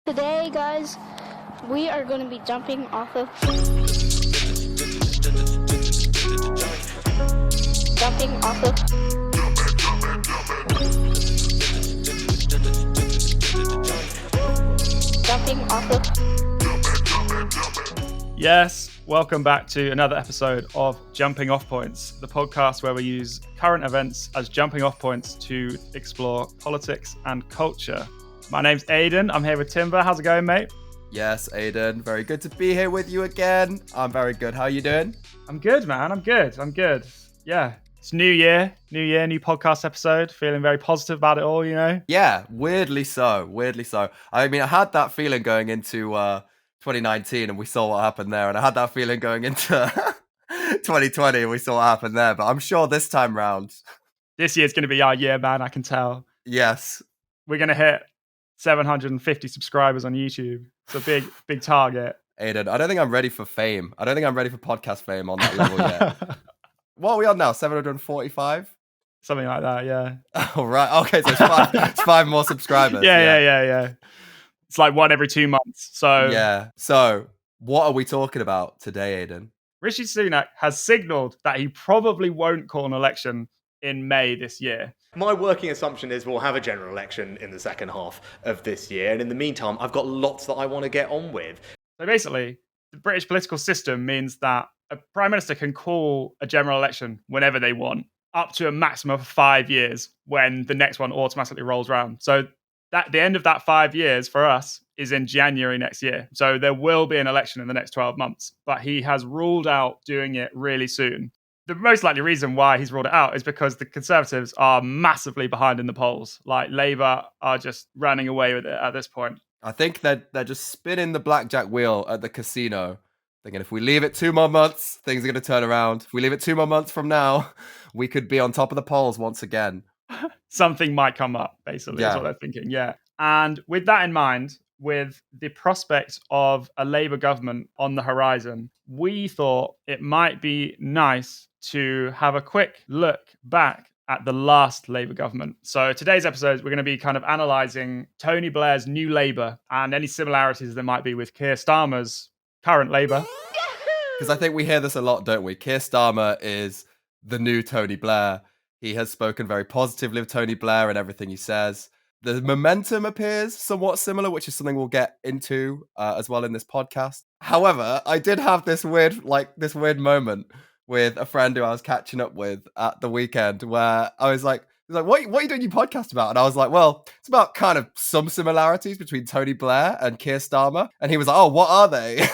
Today, guys, we are going to be jumping off of Yes, welcome back to another episode of Jumping Off Points, the podcast where we use current events as jumping off points to explore politics and culture. My name's Aiden. I'm here with Timber. How's it going, mate? Yes, Aiden. Very good to be here with you again. I'm very good. How are you doing? I'm good, man. I'm good. Yeah, it's new year, new podcast episode. Feeling very positive about it all, you know? Yeah, weirdly so. I mean, I had that feeling going into 2019 and we saw what happened there. And I had that feeling going into 2020 and we saw what happened there. But I'm sure this time round... This year's going to be our year, man. I can tell. Yes. We're going to hit 750 subscribers on YouTube. It's a big target. Aiden, I don't think I'm ready for fame. I don't think I'm ready for podcast fame on that level yet. What are we on now? 745? Something like that, yeah. Oh, right. Okay, so it's five more subscribers. Yeah. It's like one every 2 months. So yeah. So what are we talking about today, Aiden? Rishi Sunak has signalled that he probably won't call an election in May this year. My working assumption is we'll have a general election in the second half of this year. And in the meantime, I've got lots that I want to get on with. So basically, the British political system means that a Prime Minister can call a general election whenever they want, up to a maximum of 5 years when the next one automatically rolls around. So that the end of that 5 years for us is in January next year. So there will be an election in the next 12 months, but he has ruled out doing it really soon. The most likely reason why he's ruled it out is because the Conservatives are massively behind in the polls. Like Labour are just running away with it at this point. I think that they're just spinning the blackjack wheel at the casino, thinking if we leave it 2 more months, things are going to turn around. If we leave it 2 more months from now, we could be on top of the polls once again. Something might come up, basically, is what they're thinking, yeah. And with that in mind, with the prospect of a Labour government on the horizon, we thought it might be nice to have a quick look back at the last Labour government. So today's episode, we're going to be kind of analysing Tony Blair's new Labour and any similarities there might be with Keir Starmer's current Labour. Because I think we hear this a lot, don't we? Keir Starmer is the new Tony Blair. He has spoken very positively of Tony Blair and everything he says. The momentum appears somewhat similar, which is something we'll get into as well in this podcast. However, I did have this weird moment with a friend who I was catching up with at the weekend where I was like, what are you doing your podcast about? And I was like, well, it's about kind of some similarities between Tony Blair and Keir Starmer. And he was like, oh, what are they?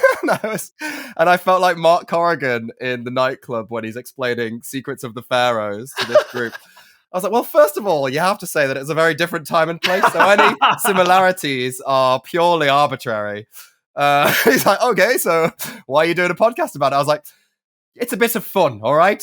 and I felt like Mark Corrigan in the nightclub when he's explaining Secrets of the Pharaohs to this group. I was like, well, first of all, you have to say that it's a very different time and place. So any similarities are purely arbitrary. He's like, okay, so why are you doing a podcast about it? I was like, it's a bit of fun, all right?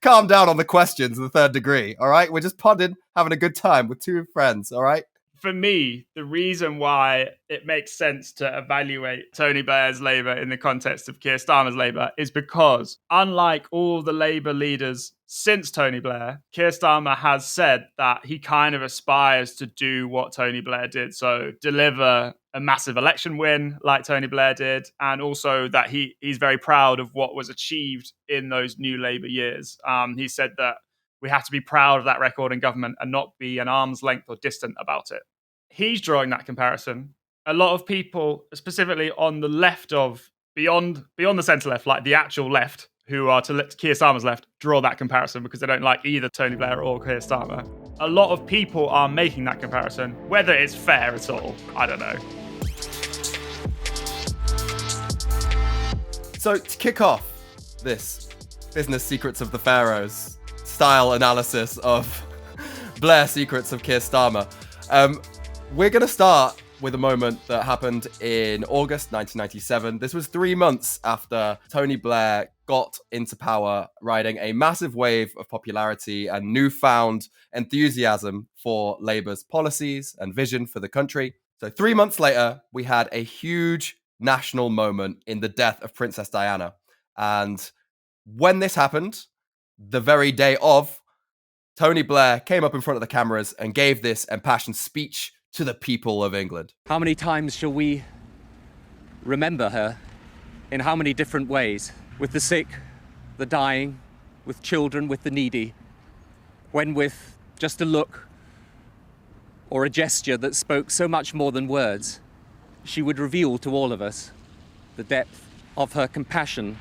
Calm down on the questions in the third degree, all right? We're just podding, having a good time with two friends, all right? For me, the reason why it makes sense to evaluate Tony Blair's Labour in the context of Keir Starmer's Labour is because, unlike all the Labour leaders since Tony Blair, Keir Starmer has said that he kind of aspires to do what Tony Blair did. So deliver a massive election win like Tony Blair did, and also that he's very proud of what was achieved in those new Labour years. He said that we have to be proud of that record in government and not be an arm's length or distant about it. He's drawing that comparison. A lot of people, specifically on the left of, beyond the centre left, like the actual left, who are to Keir Starmer's left, draw that comparison because they don't like either Tony Blair or Keir Starmer. A lot of people are making that comparison. Whether it's fair at all, I don't know. So to kick off this business Secrets of the Pharaohs style analysis of Blair Secrets of Keir Starmer, we're going to start with a moment that happened in August 1997. This was 3 months after Tony Blair got into power, riding a massive wave of popularity and newfound enthusiasm for Labour's policies and vision for the country. So 3 months later, we had a huge national moment in the death of Princess Diana. And when this happened, the very day of, Tony Blair came up in front of the cameras and gave this impassioned speech to the people of England. How many times shall we remember her? In how many different ways? With the sick, the dying, with children, with the needy. When with just a look or a gesture that spoke so much more than words, she would reveal to all of us the depth of her compassion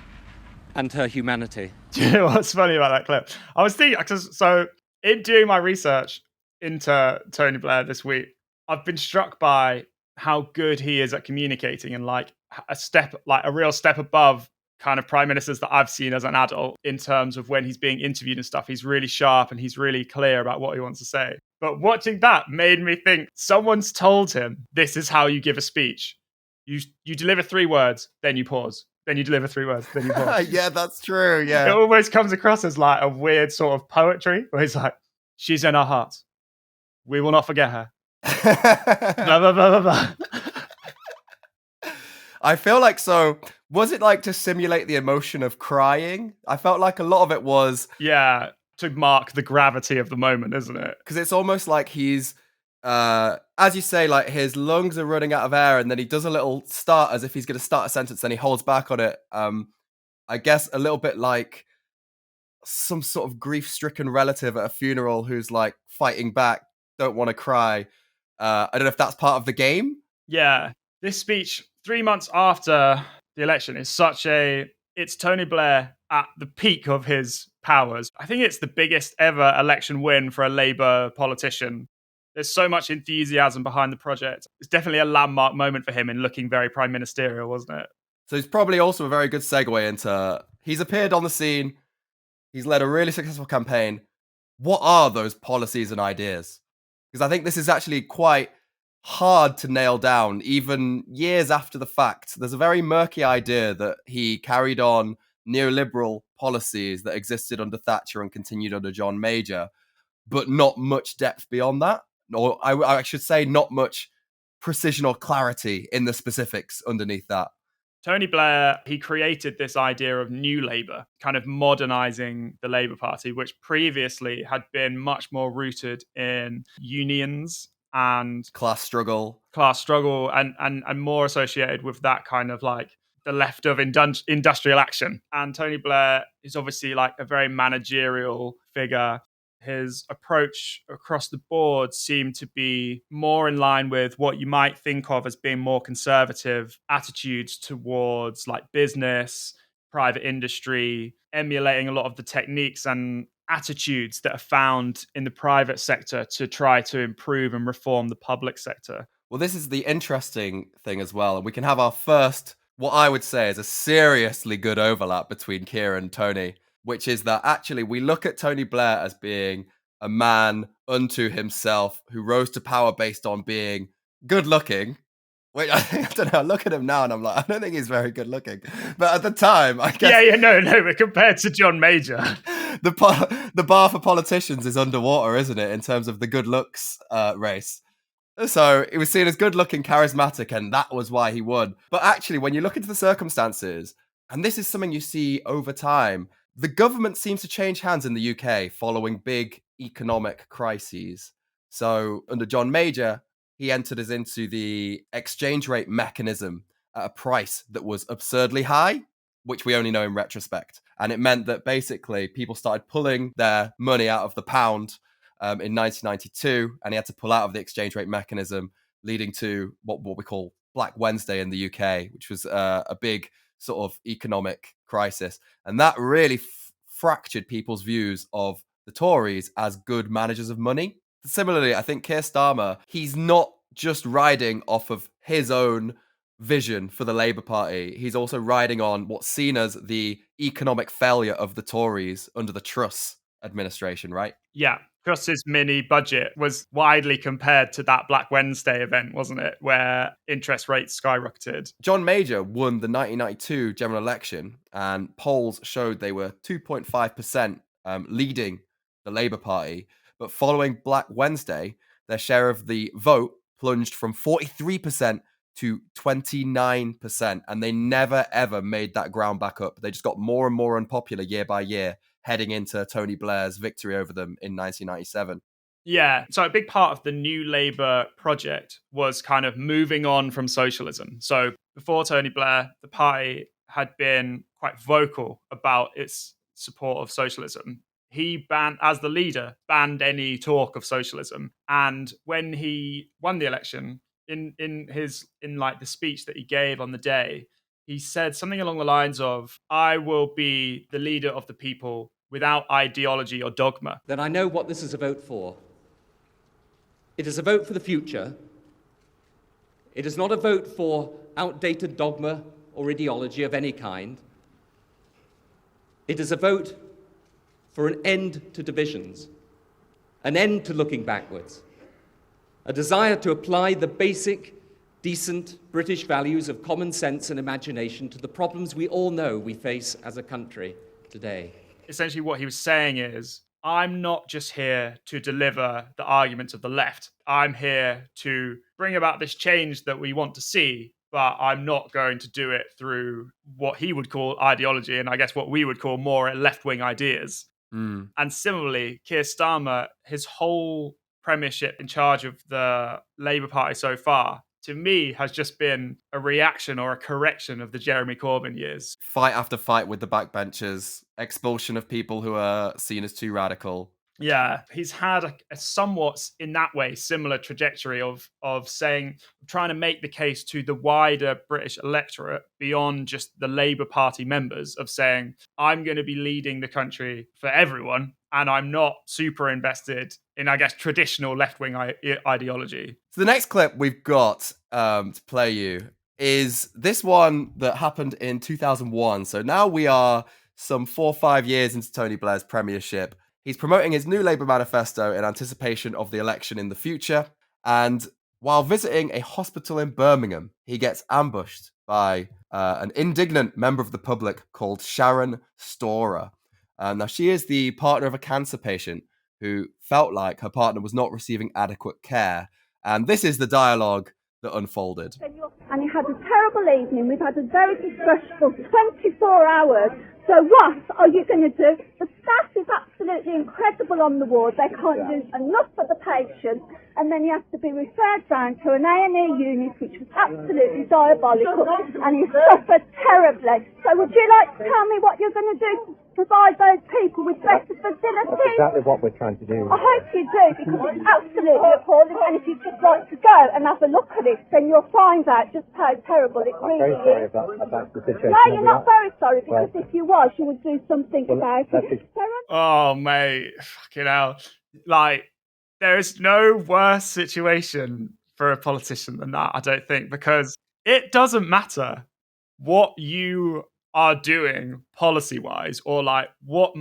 and her humanity. Do you know what's funny about that clip? I was thinking, so in doing my research into Tony Blair this week, I've been struck by how good he is at communicating and like a real step above kind of prime ministers that I've seen as an adult in terms of when he's being interviewed and stuff. He's really sharp and he's really clear about what he wants to say. But watching that made me think someone's told him, this is how you give a speech. You deliver 3 words, then you pause. Then you deliver 3 words, then you pause. Yeah, that's true. Yeah. It almost comes across as like a weird sort of poetry where he's like, she's in our hearts. We will not forget her. Blah, blah, blah, blah, blah. I feel like, so was it like to simulate the emotion of crying? I felt like a lot of it was, Yeah, to mark the gravity of the moment, isn't it? because it's almost like he's, as you say, like his lungs are running out of air, and then he does a little start as if he's going to start a sentence, then he holds back on it. I guess a little bit like some sort of grief-stricken relative at a funeral who's like fighting back, don't want to cry. I don't know if that's part of the game. Yeah, this speech 3 months after the election is it's Tony Blair at the peak of his powers. I think it's the biggest ever election win for a Labour politician. There's so much enthusiasm behind the project. It's definitely a landmark moment for him in looking very prime ministerial, wasn't it? So it's probably also a very good segue into, he's appeared on the scene, he's led a really successful campaign. What are those policies and ideas? Because I think this is actually quite hard to nail down, even years after the fact. There's a very murky idea that he carried on neoliberal policies that existed under Thatcher and continued under John Major, but not much depth beyond that. Or I should say, not much precision or clarity in the specifics underneath that. Tony Blair, he created this idea of new Labour, kind of modernising the Labour Party, which previously had been much more rooted in unions and class struggle and more associated with that kind of like the left of industrial action. And Tony Blair is obviously like a very managerial figure. His approach across the board seemed to be more in line with what you might think of as being more conservative attitudes towards like business, private industry, emulating a lot of the techniques and attitudes that are found in the private sector to try to improve and reform the public sector. Well, this is the interesting thing as well. And we can have our first, what I would say is a seriously good overlap between Keir and Tony, which is that actually we look at Tony Blair as being a man unto himself who rose to power based on being good looking. Wait, I don't know. I look at him now and I'm like, I don't think he's very good looking. But at the time, I guess. No, but compared to John Major. The bar for politicians is underwater, isn't it, in terms of the good looks race? So he was seen as good looking, charismatic, and that was why he won. But actually, when you look into the circumstances, and this is something you see over time, the government seems to change hands in the UK following big economic crises. So under John Major, he entered us into the exchange rate mechanism at a price that was absurdly high, which we only know in retrospect. And it meant that basically people started pulling their money out of the pound in 1992, and he had to pull out of the exchange rate mechanism, leading to what we call Black Wednesday in the UK, which was a big sort of economic crisis. And that really fractured people's views of the Tories as good managers of money. Similarly, I think Keir Starmer, he's not just riding off of his own vision for the Labour Party. He's also riding on what's seen as the economic failure of the Tories under the Truss administration, right? Yeah. Truss's mini budget was widely compared to that Black Wednesday event, wasn't it? Where interest rates skyrocketed. John Major won the 1992 general election, and polls showed they were 2.5% leading the Labour Party. But following Black Wednesday, their share of the vote plunged from 43% to 29%. And they never, ever made that ground back up. They just got more and more unpopular year by year, heading into Tony Blair's victory over them in 1997. Yeah. So a big part of the New Labour project was kind of moving on from socialism. So before Tony Blair, the party had been quite vocal about its support of socialism. He banned, as the leader, banned any talk of socialism. And when he won the election, in like the speech that he gave on the day, he said something along the lines of, "I will be the leader of the people without ideology or dogma." Then I know what this is a vote for. It is a vote for the future. It is not a vote for outdated dogma or ideology of any kind. It is a vote for an end to divisions, an end to looking backwards, a desire to apply the basic, decent British values of common sense and imagination to the problems we all know we face as a country today. Essentially what he was saying is, I'm not just here to deliver the arguments of the left. I'm here to bring about this change that we want to see, but I'm not going to do it through what he would call ideology, and I guess what we would call more left-wing ideas. And similarly, Keir Starmer, his whole premiership in charge of the Labour Party so far, to me, has just been a reaction or a correction of the Jeremy Corbyn years. Fight after fight with the backbenchers, expulsion of people who are seen as too radical. Yeah, he's had a somewhat, in that way, similar trajectory of trying to make the case to the wider British electorate beyond just the Labour Party members, of saying, I'm going to be leading the country for everyone, and I'm not super invested in, I guess, traditional left-wing ideology. So the next clip we've got to play you is this one that happened in 2001. So now we are some 4 or 5 years into Tony Blair's premiership. He's promoting his new Labour manifesto in anticipation of the election in the future. And while visiting a hospital in Birmingham, he gets ambushed by an indignant member of the public called Sharon Storer. Now, she is the partner of a cancer patient who felt like her partner was not receiving adequate care. And this is the dialogue that unfolded. And you had a terrible evening. We've had a very stressful 24 hours. So what are you going to do? The staff is absolutely incredible on the ward. They can't do enough for the patient. And then you have to be referred down to an A&E unit, which was absolutely diabolical. And you suffered terribly. So would you like to tell me what you're going to do to provide those people with better facilities? That's exactly what we're trying to do. I hope you do, because it's absolutely appalling. And if you'd just like to go and have a look at it, then you'll find out just how terrible it really I'm very is. sorry about the situation. No, you're not very sorry, because if you was, you would do something about it. Oh, mate. Fucking hell. Like, there is no worse situation for a politician than that, I don't think, because it doesn't matter what you are doing policy-wise, or like what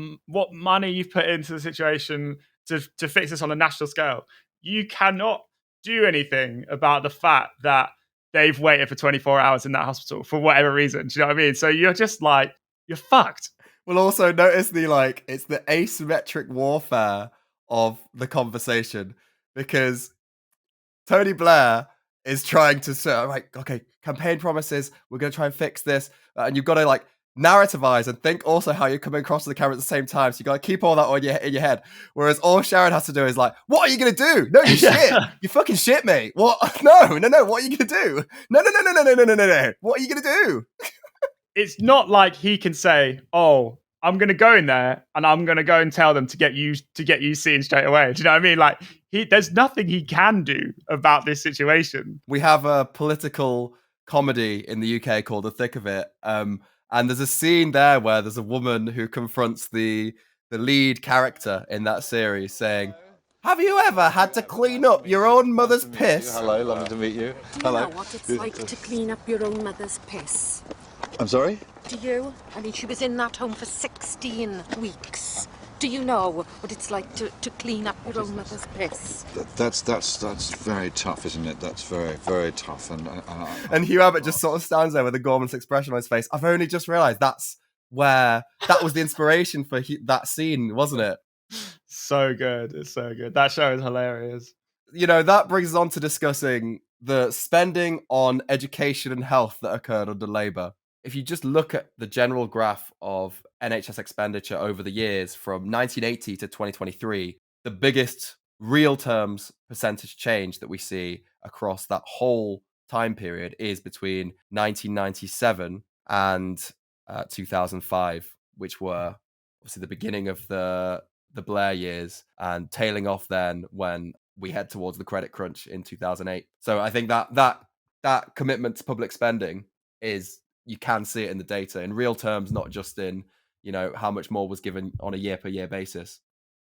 money you've put into the situation to fix this on a national scale. You cannot do anything about the fact that they've waited for 24 hours in that hospital for whatever reason. Do you know what I mean? So you're just like, you're fucked. We'll also notice it's the asymmetric warfare of the conversation, because Tony Blair is trying to say, right, okay, campaign promises, we're going to try and fix this. And you've got to like narrativize and think also how you're coming across to the camera at the same time. So you got to keep all that in your head. Whereas all Sharon has to do is like, what are you going to do? No, you shit. You fucking shit, mate. What? No. What are you going to do? No. What are you going to do? It's not like he can say, oh, I'm going to go in there and I'm going to go and tell them to get you seen straight away. Do you know what I mean? Like, there's nothing he can do about this situation. We have a political comedy in the UK called The Thick of It. And there's a scene there where there's a woman who confronts the lead character in that series saying, have you ever had to clean up your own mother's piss? Hello, lovely to meet you. Hello. Do you know what it's like to clean up your own mother's piss? I'm sorry? Do you? I mean, she was in that home for 16 weeks. Do you know what it's like to clean up your own mother's piss? That's very tough, isn't it? That's very, very tough. And Hugh Abbott just sort of stands there with a gormless expression on his face. I've only just realised that was the inspiration for that scene, wasn't it? So good. It's so good. That show is hilarious. You know, that brings us on to discussing the spending on education and health that occurred under Labour. If you just look at the general graph of NHS expenditure over the years from 1980 to 2023, the biggest real terms percentage change that we see across that whole time period is between 1997 and 2005, which were obviously the beginning of the Blair years and tailing off then when we head towards the credit crunch in 2008. So I think that commitment to public spending is, you can see it in the data in real terms, not just in, how much more was given on a year per year basis.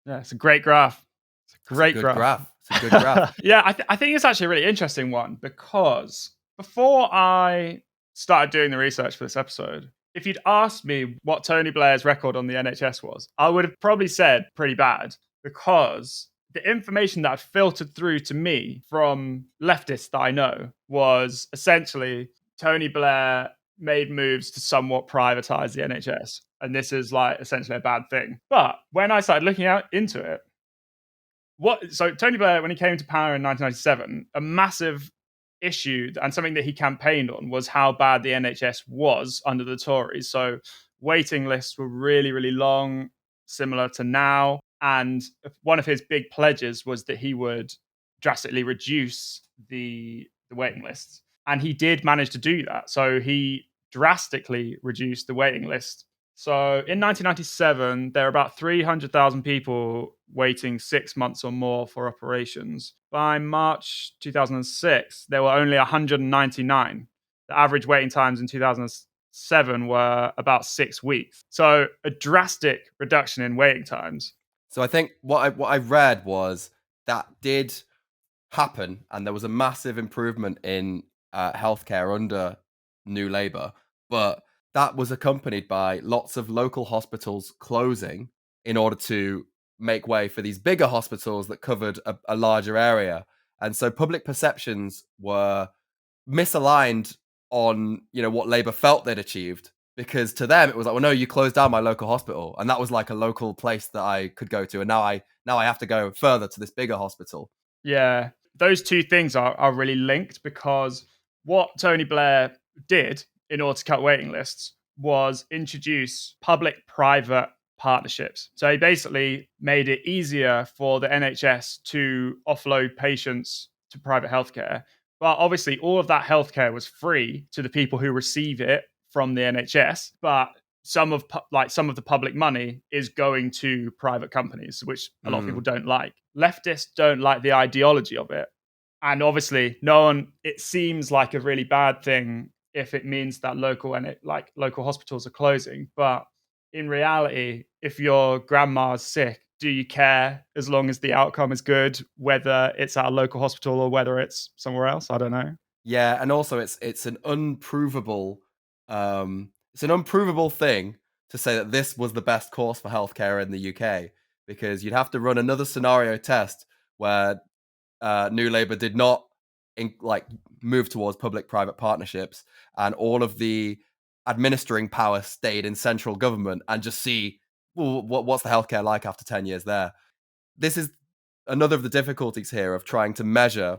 Yeah, it's a great graph. It's a great graph. It's a good graph. Yeah, I think it's actually a really interesting one, because before I started doing the research for this episode, if you'd asked me what Tony Blair's record on the NHS was, I would have probably said pretty bad, because the information that had filtered through to me from leftists that I know was essentially Tony Blair made moves to somewhat privatize the NHS. And this is like essentially a bad thing. But when I started looking into it, so Tony Blair, when he came to power in 1997, a massive issue and something that he campaigned on was how bad the NHS was under the Tories. So waiting lists were really, really long, similar to now. And one of his big pledges was that he would drastically reduce the waiting lists. And he did manage to do that. So he drastically reduced the waiting list. So in 1997, there were about 300,000 people waiting 6 months or more for operations. By March 2006, there were only 199. The average waiting times in 2007 were about 6 weeks. So a drastic reduction in waiting times. So I think what I read was that did happen, and there was a massive improvement in healthcare under New Labour, but that was accompanied by lots of local hospitals closing in order to make way for these bigger hospitals that covered a larger area. And so public perceptions were misaligned on, what Labour felt they'd achieved, because to them it was like, well, no, you closed down my local hospital, and that was like a local place that I could go to, and now I have to go further to this bigger hospital. Yeah, those two things are really linked, because what Tony Blair did in order to cut waiting lists was introduce public-private partnerships. So he basically made it easier for the NHS to offload patients to private healthcare. But obviously, all of that healthcare was free to the people who receive it from the NHS. But some of the public money is going to private companies, which a lot of people don't like. Leftists don't like the ideology of it. And obviously, it seems like a really bad thing if it means that local hospitals are closing. But in reality, if your grandma's sick, do you care as long as the outcome is good, whether it's at a local hospital or whether it's somewhere else? I don't know. Yeah, and also it's an unprovable thing to say that this was the best course for healthcare in the UK, because you'd have to run another scenario test where New Labour did not move towards public-private partnerships, and all of the administering power stayed in central government, and just see, well, what's the healthcare like after 10 years there. This is another of the difficulties here of trying to measure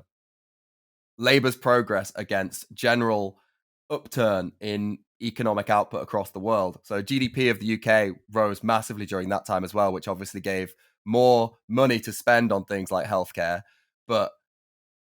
Labour's progress against general upturn in economic output across the world. So GDP of the UK rose massively during that time as well, which obviously gave more money to spend on things like healthcare. But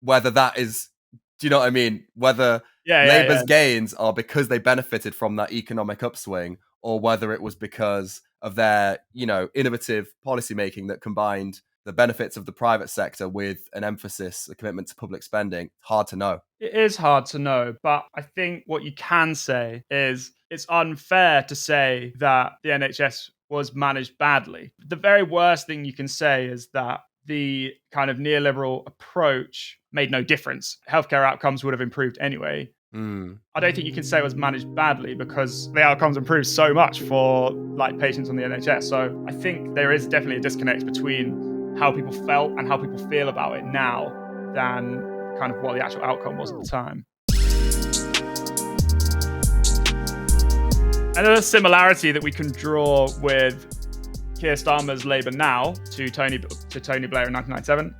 whether that is, do you know what I mean? Whether Labour's gains are because they benefited from that economic upswing, or whether it was because of their, innovative policymaking that combined the benefits of the private sector with an emphasis, a commitment to public spending, hard to know. It is hard to know, but I think what you can say is it's unfair to say that the NHS was managed badly. The very worst thing you can say is that the kind of neoliberal approach made no difference. Healthcare outcomes would have improved anyway. I don't think you can say it was managed badly, because the outcomes improved so much for patients on the NHS. So I think there is definitely a disconnect between how people felt and how people feel about it now than kind of what the actual outcome was at the time. Another similarity that we can draw with Keir Starmer's Labour now to Tony Blair in 1997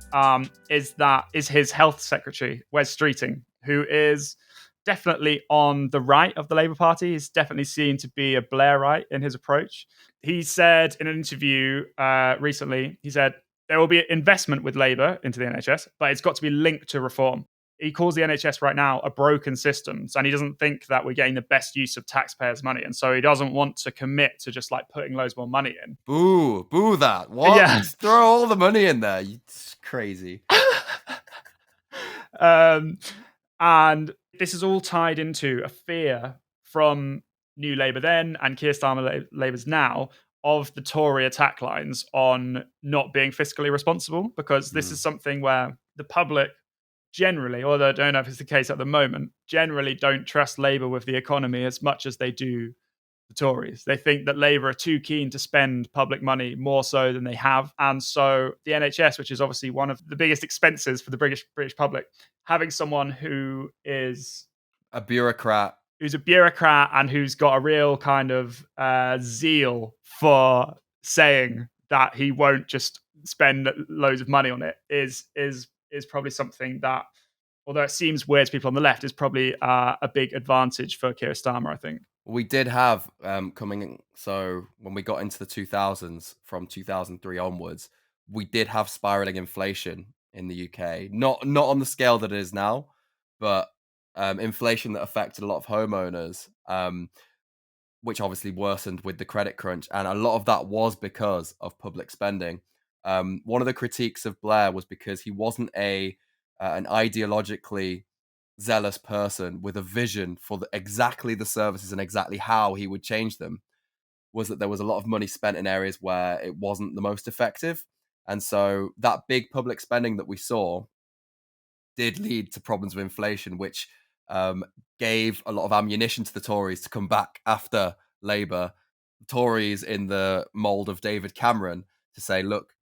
is his health secretary, Wes Streeting, who is definitely on the right of the Labour Party. He's definitely seen to be a Blairite in his approach. He said in an interview recently, he said, there will be investment with Labour into the NHS, but it's got to be linked to reform. He calls the NHS right now a broken system, and he doesn't think that we're getting the best use of taxpayers' money, and so he doesn't want to commit to just like putting loads more money in. Boo that. What? Yeah. Just throw all the money in there. It's crazy. And this is all tied into a fear from New Labour then and Keir Starmer Labour's now of the Tory attack lines on not being fiscally responsible, because this is something where the public generally, although I don't know if it's the case at the moment, generally don't trust Labour with the economy as much as they do the Tories. They think that Labour are too keen to spend public money more so than they have. And so the NHS, which is obviously one of the biggest expenses for the British public, having someone who is a bureaucrat, and who's got a real kind of zeal for saying that he won't just spend loads of money on it is probably something that, although it seems weird to people on the left, is probably a big advantage for Keir Starmer, I think. We did have so when we got into the 2000s, from 2003 onwards, we did have spiraling inflation in the UK. Not on the scale that it is now, but inflation that affected a lot of homeowners, which obviously worsened with the credit crunch. And a lot of that was because of public spending. One of the critiques of Blair was because he wasn't an ideologically zealous person with a vision for exactly the services and exactly how he would change them, was that there was a lot of money spent in areas where it wasn't the most effective. And so that big public spending that we saw did lead to problems with inflation, which gave a lot of ammunition to the Tories to come back after Labour. Tories in the mould of David Cameron to say, look,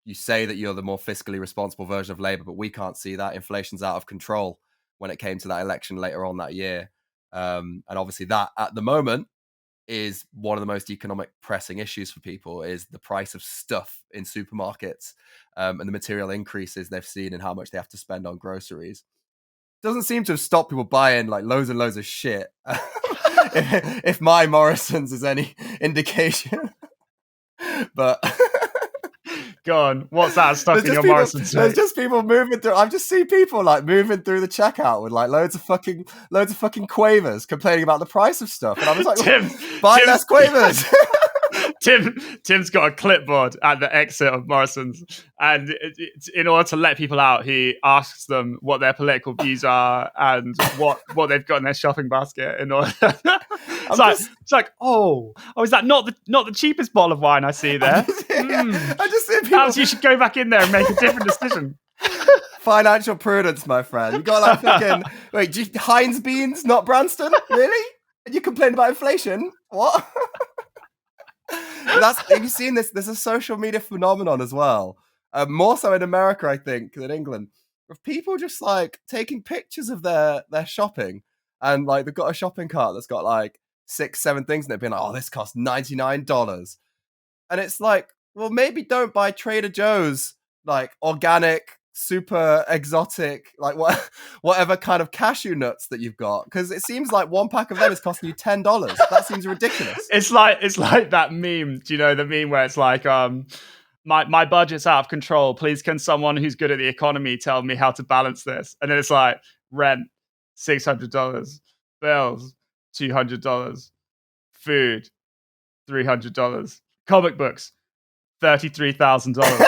you say that you're the more fiscally responsible version of Labour, but we can't see that. Inflation's out of control when it came to that election later on that year. And obviously that, at the moment, is one of the most economic pressing issues for people, is the price of stuff in supermarkets and the material increases they've seen and how much they have to spend on groceries. Doesn't seem to have stopped people buying like loads and loads of shit. if my Morrison's is any indication. But go on, what's that stuff in your Morrison's? There's just people moving through. I've just seen people like moving through the checkout with like loads of fucking quavers complaining about the price of stuff, and I was like, buy less quavers. Tim's got a clipboard at the exit of Morrison's, and in order to let people out, he asks them what their political views are and what they've got in their shopping basket. In order, it's like, oh, is that not the cheapest bottle of wine I see there? I just see people. Perhaps you should go back in there and make a different decision. Financial prudence, my friend. You got like fucking wait, Heinz beans, not Branston, really? And you complain about inflation? What? Have you seen this? There's a social media phenomenon as well, more so in America, I think, than England, of people just like taking pictures of their shopping, and like they've got a shopping cart that's got like 6-7 things in it, being like, oh, this costs $99, and it's like, well, maybe don't buy Trader Joe's like organic, super exotic, like whatever kind of cashew nuts that you've got, because it seems like one pack of them is costing you $10. That seems ridiculous. It's like that meme. Do you know the meme where it's like, my budget's out of control. Please, can someone who's good at the economy tell me how to balance this? And then it's like rent $600, bills $200, food $300, comic books $33,000.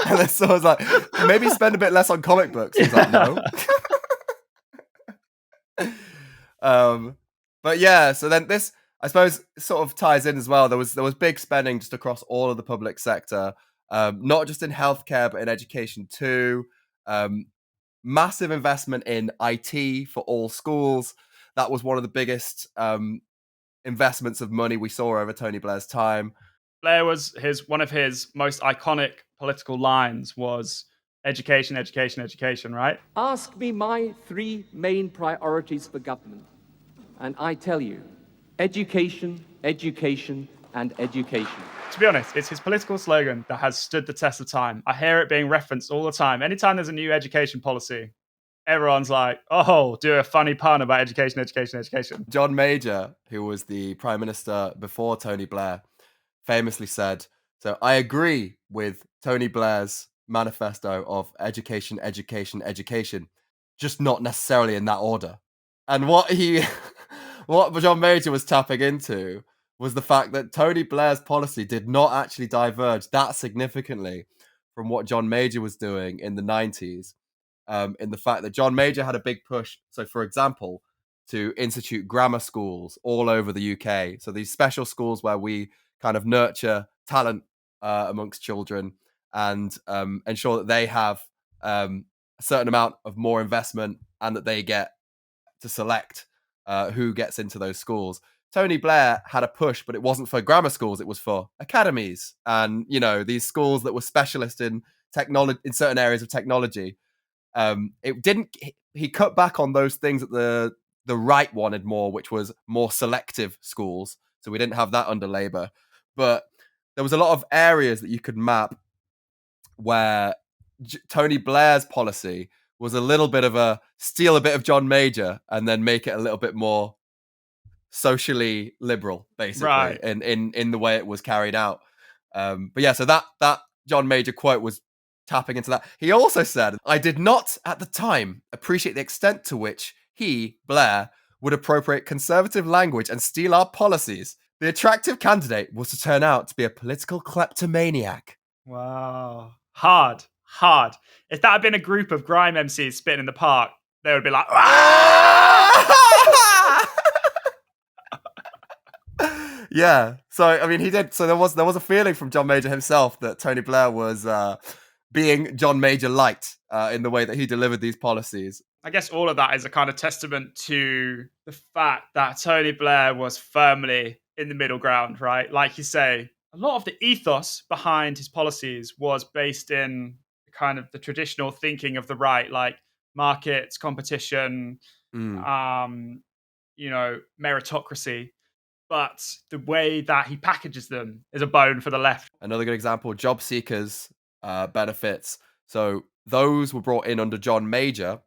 And then someone's like, maybe spend a bit less on comic books. He's like, no. But yeah, so then this, I suppose, sort of ties in as well. There was big spending just across all of the public sector, not just in healthcare, but in education too. Massive investment in IT for all schools. That was one of the biggest investments of money we saw over Tony Blair's time. Blair was one of his most iconic political lines was education, education, education, right? Ask me my 3 main priorities for government, and I tell you, education, education, and education. To be honest, it's his political slogan that has stood the test of time. I hear it being referenced all the time. Anytime there's a new education policy, everyone's like, oh, do a funny pun about education, education, education. John Major, who was the Prime Minister before Tony Blair, famously said, So I agree with Tony Blair's manifesto of education, education, education, just not necessarily in that order. And what John Major was tapping into was the fact that Tony Blair's policy did not actually diverge that significantly from what John Major was doing in the 90s. In the fact that John Major had a big push. So, for example, to institute grammar schools all over the UK. So these special schools where we kind of nurture talent amongst children and ensure that they have a certain amount of more investment and that they get to select who gets into those schools. Tony Blair had a push, but it wasn't for grammar schools. It was for academies and, these schools that were specialist in technology, in certain areas of technology. He cut back on those things that the right wanted more, which was more selective schools. So we didn't have that under Labour. But there was a lot of areas that you could map where Tony Blair's policy was a little bit of a steal a bit of John Major and then make it a little bit more socially liberal, basically, right, in the way it was carried out. But yeah, so that John Major quote was tapping into that. He also said, "I did not at the time appreciate the extent to which he, Blair, would appropriate conservative language and steal our policies. The attractive candidate was to turn out to be a political kleptomaniac." Wow. Hard. If that had been a group of grime MCs spitting in the park, they would be like, yeah. So I mean, he did. So there was a feeling from John Major himself that Tony Blair was being John Major light in the way that he delivered these policies. I guess all of that is a kind of testament to the fact that Tony Blair was firmly in the middle ground, right? Like you say, a lot of the ethos behind his policies was based in kind of the traditional thinking of the right, like markets, competition, meritocracy. But the way that he packages them is a bone for the left. Another good example, job seekers benefits. So those were brought in under John Major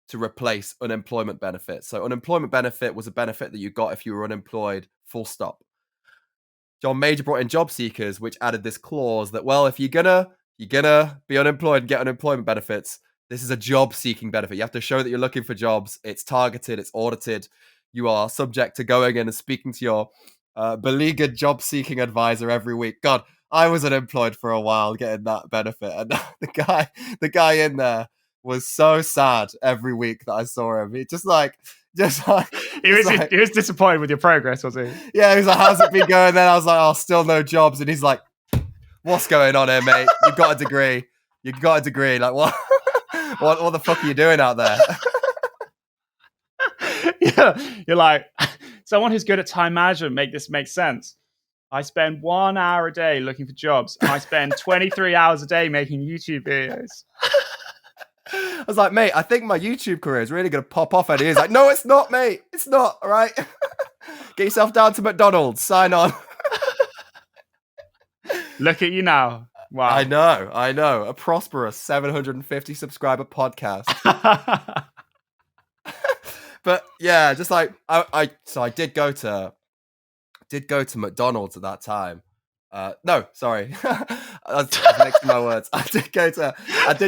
to replace unemployment benefits. So unemployment benefit was a benefit that you got if you were unemployed, full stop. John Major brought in job seekers, which added this clause that, well, if you're gonna be unemployed and get unemployment benefits, this is a job seeking benefit. You have to show that you're looking for jobs. It's targeted, it's audited. You are subject to going in and speaking to your beleaguered job seeking advisor every week. God, I was unemployed for a while getting that benefit. And the guy in there was so sad every week that I saw him. He he was disappointed with your progress, was he? Yeah, he was like, "How's it been going?" Then I was like, "Oh, still no jobs." And he's like, "What's going on here, mate? You got a degree. Like, what? what the fuck are you doing out there?" Yeah, you're like, someone who's good at time management make this make sense. I spend 1 hour a day looking for jobs, and I spend 23 hours a day making YouTube videos. I was like, "Mate, I think my YouTube career is really going to pop off." And he's like, "No, it's not, mate. It's not, all right? Get yourself down to McDonald's. Sign on." Look at you now. Wow. I know. A prosperous 750 subscriber podcast. But yeah, just like I did go to McDonald's at that time. No, sorry. I was mixing my words. I did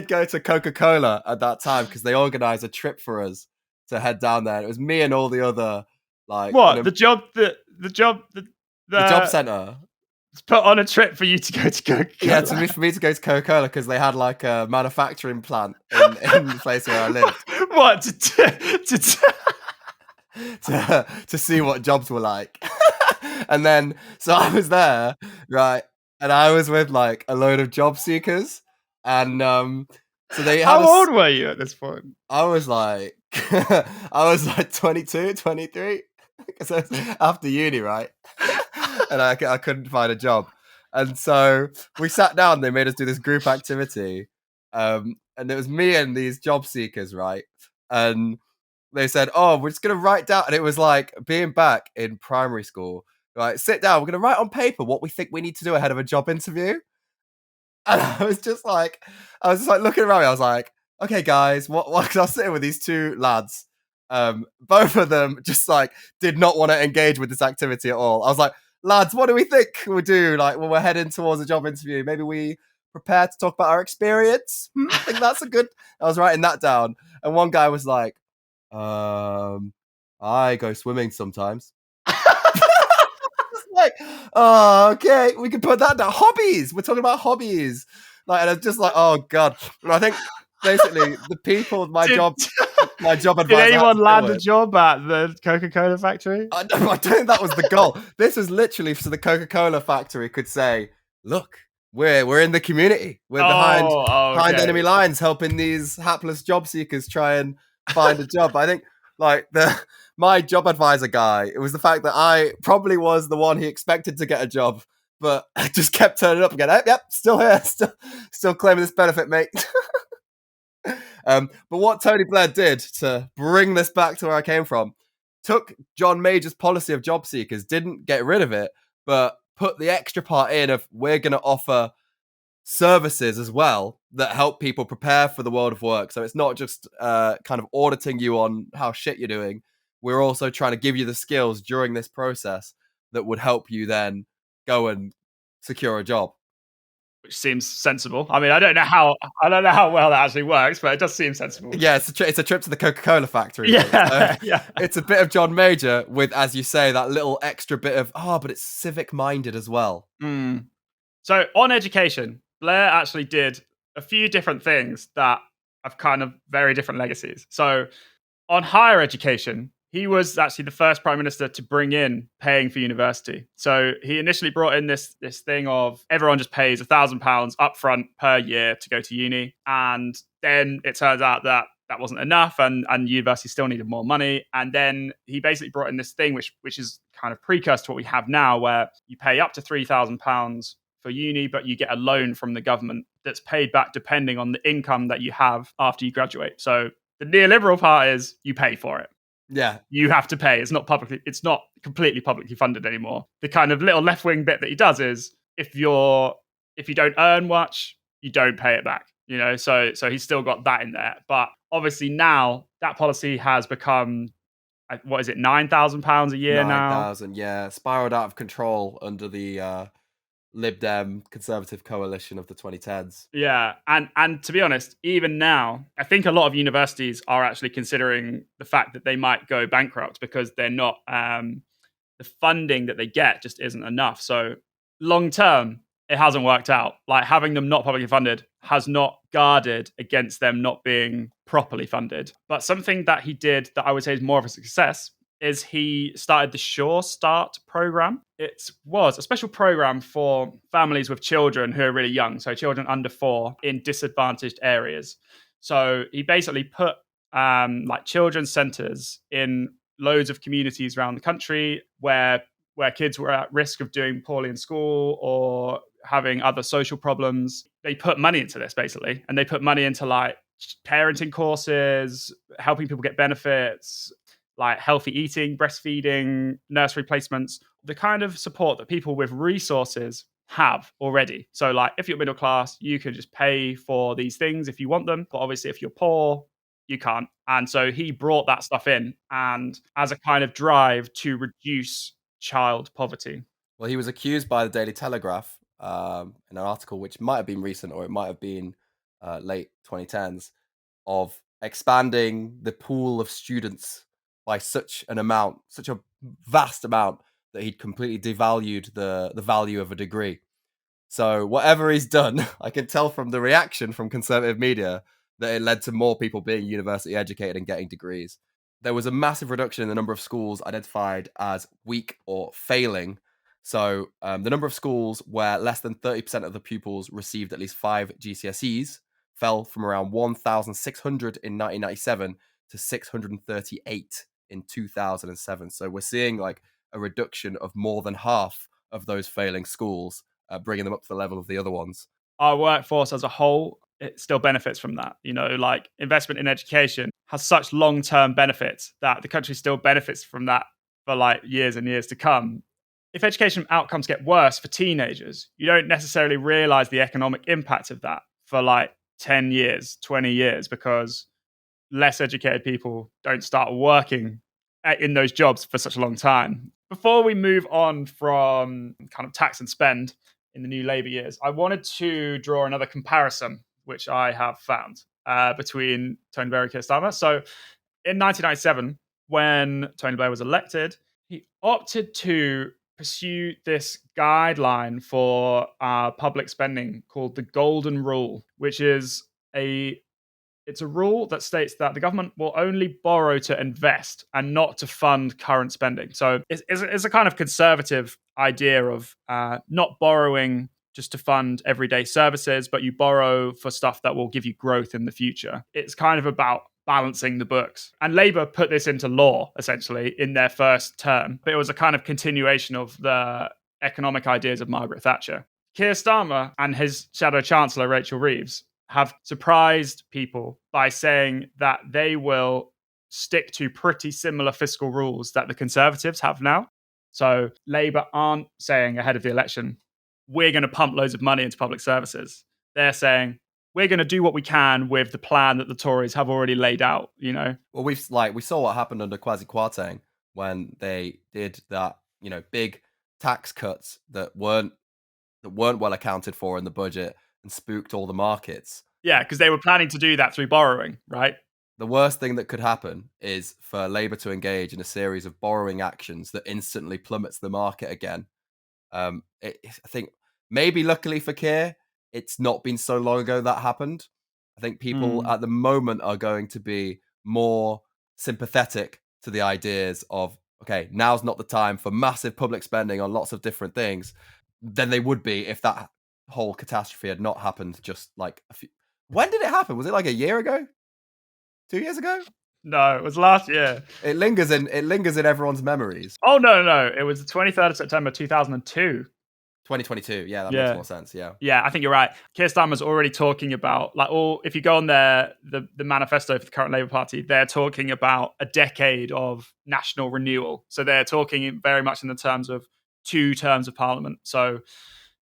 go to Coca-Cola at that time because they organized a trip for us to head down there. It was me and all the other the job center put on a trip for you to go to Coca-Cola. Yeah, for me to go to Coca-Cola because they had like a manufacturing plant in the place where I lived. What to see what jobs were like. And then so I was there, right, and I was with like a load of job seekers, and so they had How old were you at this point? I was like 22, 23, because it was after uni, right? And I couldn't find a job, and so we sat down. They made us do this group activity, and it was me and these job seekers, right? And they said, "Oh, we're just gonna write down," and it was like being back in primary school. Right, sit down. We're gonna write on paper what we think we need to do ahead of a job interview. And I was just like looking around me. I was like, "Okay, guys, what?" Because I was sitting with these two lads. Both of them just like did not want to engage with this activity at all. I was like, lads, what do we think we'll do? Like when we're heading towards a job interview, maybe we prepare to talk about our experience. I think that's a good. I was writing that down, and one guy was like, "I go swimming sometimes." Like, oh, okay, we can put that down. Hobbies. We're talking about hobbies. Like, and I'm just like, oh god. And I think basically the people, my job advisor. Did anyone land a with, job at the Coca-Cola factory? I don't think that was the goal. This was literally so the Coca-Cola factory could say, look, we're in the community. We're behind enemy lines, helping these hapless job seekers try and find a job. I think like my job advisor guy, it was the fact that I probably was the one he expected to get a job, but I just kept turning up again. Yep, still here, still claiming this benefit, mate. But what Tony Blair did to bring this back to where I came from, took John Major's policy of job seekers, didn't get rid of it, but put the extra part in of we're going to offer services as well that help people prepare for the world of work. So it's not just kind of auditing you on how shit you're doing. We're also trying to give you the skills during this process that would help you then go and secure a job. Which seems sensible. I mean, I don't know how well that actually works, but it does seem sensible. Yeah, it's a trip to the Coca-Cola factory. Yeah, so it's a bit of John Major with, as you say, that little extra bit of but it's civic-minded as well. So on education, Blair actually did a few different things that have kind of very different legacies. So on higher education, he was actually the first prime minister to bring in paying for university. So he initially brought in this thing of everyone just pays £1,000 upfront per year to go to uni. And then it turns out that wasn't enough and university still needed more money. And then he basically brought in this thing, which is kind of precursor to what we have now, where you pay up to £3,000 for uni, but you get a loan from the government that's paid back depending on the income that you have after you graduate. So the neoliberal part is you pay for it. Yeah. You have to pay. It's not completely publicly funded anymore. The kind of little left-wing bit that he does is if you don't earn much, you don't pay it back. You know, so he's still got that in there. But obviously now that policy has become, what is it, £9,000 a year now? 9,000, yeah. Spiraled out of control under the Lib Dem Conservative coalition of the 2010s. Yeah, and to be honest, even now, I think a lot of universities are actually considering the fact that they might go bankrupt because they're not, the funding that they get just isn't enough. So long term, it hasn't worked out. Like having them not publicly funded has not guarded against them not being properly funded. But something that he did that I would say is more of a success is he started the Sure Start program. It was a special program for families with children who are really young, so children under 4 in disadvantaged areas. So he basically put like children's centres in loads of communities around the country where kids were at risk of doing poorly in school or having other social problems. They put money into this basically, and they put money into like parenting courses, helping people get benefits, like healthy eating, breastfeeding, nursery placements, the kind of support that people with resources have already. So like if you're middle class, you can just pay for these things if you want them. But obviously if you're poor, you can't. And so he brought that stuff in and as a kind of drive to reduce child poverty. Well, he was accused by the Daily Telegraph in an article which might have been recent or it might have been late 2010s of expanding the pool of students by such a vast amount that he'd completely devalued the value of a degree. So whatever he's done, I can tell from the reaction from conservative media that it led to more people being university educated and getting degrees. There was a massive reduction in the number of schools identified as weak or failing. So the number of schools where less than 30% of the pupils received at least 5 GCSEs fell from around 1,600 in 1997 to 638 in 2007. So we're seeing like a reduction of more than half of those failing schools, bringing them up to the level of the other ones. Our workforce as a whole, it still benefits from that. You know, like investment in education has such long-term benefits that the country still benefits from that for like years and years to come. If education outcomes get worse for teenagers, you don't necessarily realize the economic impact of that for like 10 years, 20 years, because less educated people don't start working in those jobs for such a long time. Before we move on from kind of tax and spend in the new Labour years, I wanted to draw another comparison, which I have found between Tony Blair and Keir Starmer. So in 1997, when Tony Blair was elected, he opted to pursue this guideline for public spending called the Golden Rule, which is it's a rule that states that the government will only borrow to invest and not to fund current spending. So it's a kind of conservative idea of not borrowing just to fund everyday services, but you borrow for stuff that will give you growth in the future. It's kind of about balancing the books. And Labour put this into law, essentially, in their first term. But it was a kind of continuation of the economic ideas of Margaret Thatcher. Keir Starmer and his shadow chancellor, Rachel Reeves, have surprised people by saying that they will stick to pretty similar fiscal rules that the Conservatives have now. So Labour aren't saying ahead of the election, we're going to pump loads of money into public services. They're saying, we're going to do what we can with the plan that the Tories have already laid out, you know? Well, we saw what happened under Kwasi Kwarteng when they did that, big tax cuts that weren't well accounted for in the budget and spooked all the markets. Yeah, because they were planning to do that through borrowing, right? The worst thing that could happen is for Labour to engage in a series of borrowing actions that instantly plummets the market again. I think maybe luckily for Keir, it's not been so long ago that happened. I think people at the moment are going to be more sympathetic to the ideas of, okay, now's not the time for massive public spending on lots of different things than they would be if that whole catastrophe had not happened just like a few... When did it happen? Was it like a year ago? 2 years ago? No, it was last year. It lingers in everyone's memories. Oh, no. It was the 23rd of September, 2002. 2022. Yeah, that makes more sense. Yeah. Yeah, I think you're right. Keir Starmer's already talking about, if you go on the manifesto for the current Labour Party, they're talking about a decade of national renewal. So they're talking very much in the terms of 2 terms of Parliament. So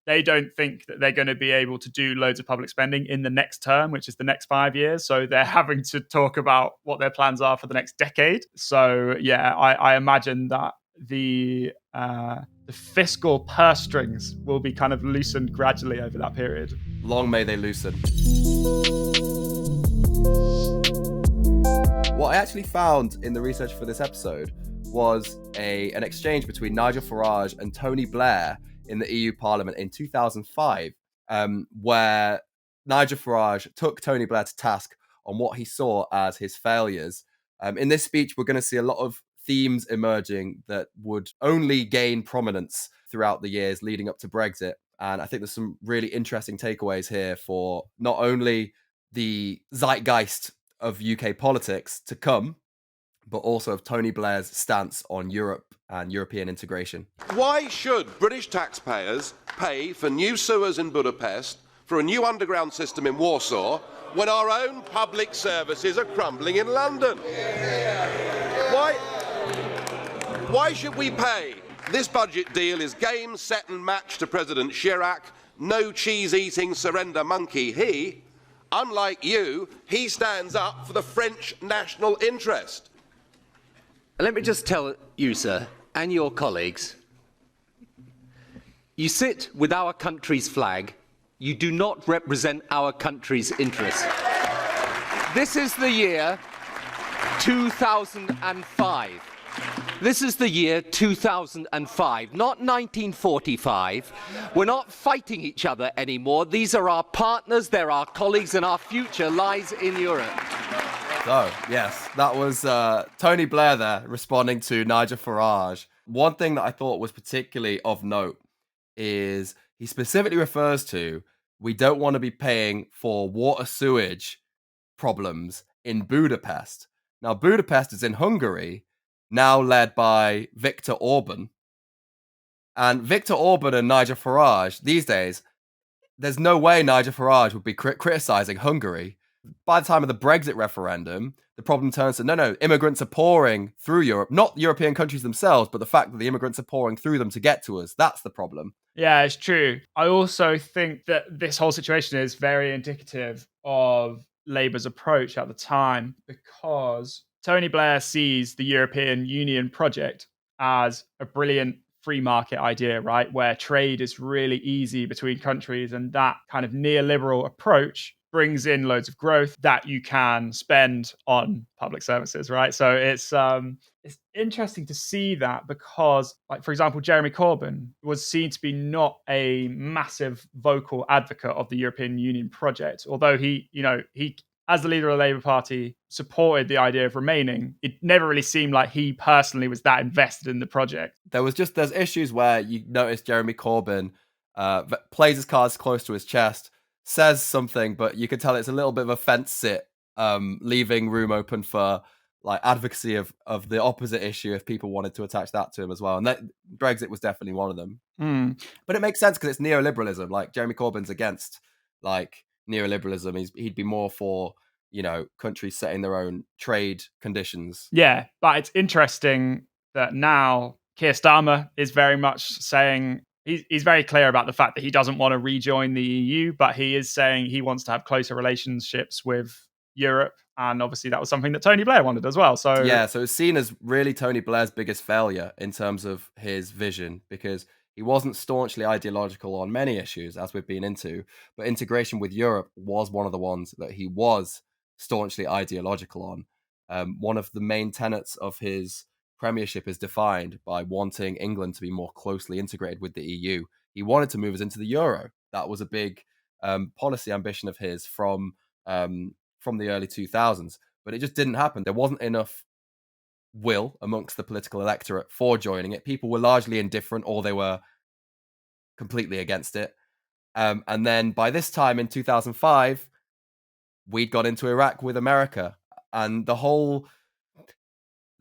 they don't think that they're going to be able to do loads of public spending in the next term, which is the next 5 years. So they're having to talk about what their plans are for the next decade. So yeah, I imagine that the fiscal purse strings will be kind of loosened gradually over that period. Long may they loosen. What I actually found in the research for this episode was an exchange between Nigel Farage and Tony Blair in the EU Parliament in 2005, where Nigel Farage took Tony Blair to task on what he saw as his failures. In this speech, we're going to see a lot of themes emerging that would only gain prominence throughout the years leading up to Brexit. And I think there's some really interesting takeaways here for not only the zeitgeist of UK politics to come, but also of Tony Blair's stance on Europe and European integration. Why should British taxpayers pay for new sewers in Budapest, for a new underground system in Warsaw, when our own public services are crumbling in London? Why should we pay? This budget deal is game, set and match to President Chirac, no cheese-eating surrender monkey. Unlike you, he stands up for the French national interest. Let me just tell you, sir, and your colleagues, you sit with our country's flag, you do not represent our country's interests. This is the year 2005. This is the year 2005, not 1945. We're not fighting each other anymore. These are our partners, they're our colleagues, and our future lies in Europe. So, yes, that was Tony Blair there responding to Nigel Farage. One thing that I thought was particularly of note is he specifically refers to, we don't want to be paying for water sewage problems in Budapest. Now, Budapest is in Hungary, now led by Viktor Orban. And Viktor Orban and Nigel Farage, these days, there's no way Nigel Farage would be criticising Hungary. By the time of the Brexit referendum, the problem turns to, no, immigrants are pouring through Europe, not European countries themselves, but the fact that the immigrants are pouring through them to get to us. That's the problem. Yeah, it's true. I also think that this whole situation is very indicative of Labour's approach at the time, because Tony Blair sees the European Union project as a brilliant free market idea, right? Where trade is really easy between countries, and that kind of neoliberal approach brings in loads of growth that you can spend on public services, right? So it's interesting to see that because, like, for example, Jeremy Corbyn was seen to be not a massive vocal advocate of the European Union project, although he as the leader of the Labour Party, supported the idea of remaining. It never really seemed like he personally was that invested in the project. There's issues where you notice Jeremy Corbyn plays his cards close to his chest, says something, but you can tell it's a little bit of a fence sit, leaving room open for like advocacy of the opposite issue if people wanted to attach that to him as well. And that Brexit was definitely one of them. But it makes sense because it's neoliberalism. Like Jeremy Corbyn's against like neoliberalism. He'd be more for, countries setting their own trade conditions. Yeah, but it's interesting that now Keir Starmer is very much saying he's very clear about the fact that he doesn't want to rejoin the EU, but he is saying he wants to have closer relationships with Europe. And obviously that was something that Tony Blair wanted as well. So it's seen as really Tony Blair's biggest failure in terms of his vision, because he wasn't staunchly ideological on many issues, as we've been into, but integration with Europe was one of the ones that he was staunchly ideological on. One of the main tenets of his premiership is defined by wanting England to be more closely integrated with the EU. He wanted to move us into the euro. That was a big policy ambition of his from the early 2000s, but it just didn't happen. There wasn't enough will amongst the political electorate for joining it. People were largely indifferent, or they were completely against it. And then by this time in 2005, we'd got into Iraq with America, and the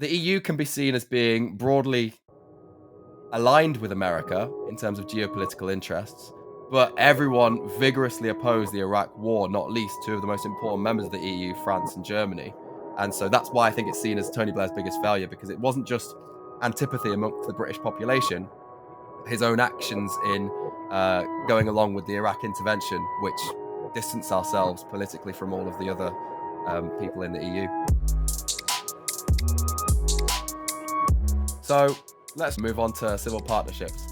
EU can be seen as being broadly aligned with America in terms of geopolitical interests, but everyone vigorously opposed the Iraq war, not least two of the most important members of the EU, France and Germany. And so that's why I think it's seen as Tony Blair's biggest failure, because it wasn't just antipathy amongst the British population, his own actions in going along with the Iraq intervention, which distance ourselves politically from all of the other people in the EU. So let's move on to civil partnerships.